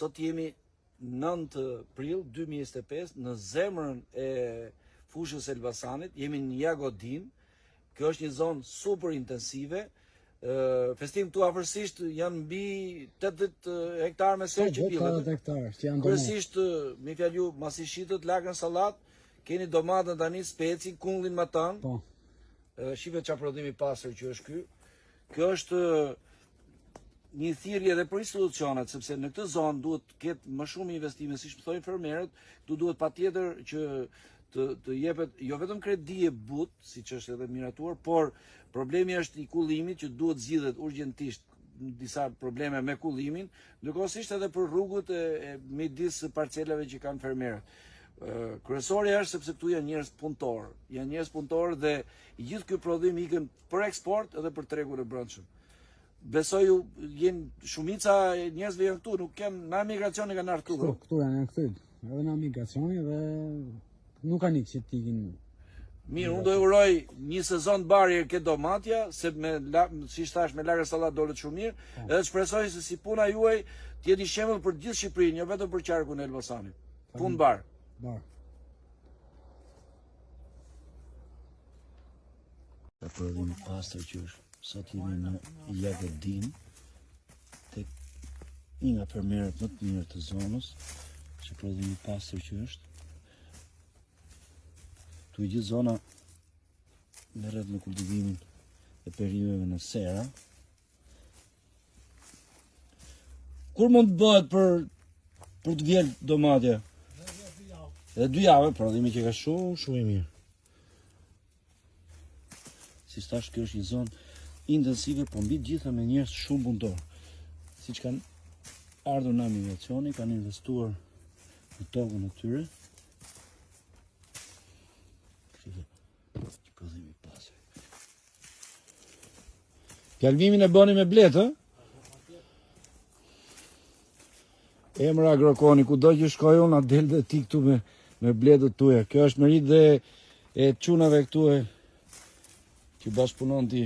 sot jemi 9 prill 2025 në zemrën e fushës Elbasanit, jemi në Jagodin. Kjo është një zonë super intensive. Festim këtu afërsisht janë mbi 80 hektar me sërë që pillet. Kryesisht me fjallu masi shitët, lagën sallat, keni domatën tani, speci, kungullin matan. Po. Shive qa prodhimi pasër që është ky. Kjo është një thirrje edhe për institucionet, sepse në këtë zonë duhet ketë më shumë investime, siç më thonë fermerët, këtu duhet patjetër që të jepet jo vetëm kredi e but, siç është edhe miratuar, por problemi është i kullimit që duhet zgjidhet urgjentisht disa probleme me kullimin, ndërkohësisht edhe për rrugët e midis parcelave që kanë fermerët. Kryesori është sepse këtu janë njerëz punëtor dhe i gjithë ky prodhim ikën për eksport edhe për tregun e brendshëm. Besoj jenë shumica e njerëzve janë këtu, nuk kemë na migracioni kanë ardhur këtu. Këtu janë këtu. Edhe na migracioni dhe nuk kanë që t'ikin. Mirë, unë do e uroj një sezon të bardhë këtë domatja, se si thash me lagë sallat dolet shumë mirë, edhe shpresoj se si puna juaj të jetë një shembull për gjithë Shqipërinë, jo vetëm për qarkun e Elbasanit. Punë bar. Ka prodhim pastër që është. Sot jemi në Jagodin, tek një nga fermerët më të mirë të zonës, që prodhimi pastër që është. Tu i gjithë zona merret në kultivimin e perimeve në sera. Kur mund të bëhet për të vjelë domatja? Edhe 2 javë, prodhimi që ka shumë i mirë. Si thash, kjo është një zonë intensive, po mbi gjitha me njerëz shumë punëtor. Siç kanë ardhur në migracioni, kanë investuar në tokën e tyre. Prodhimi pasur. Fjalëvimin e bëni me bletë, ë? Emra Agrokoni, kudo që shkoj unë, a del dhe ti këtu me bletët tuja. Kjo është meritë dhe e çunave këtu që bashkëpunon ti.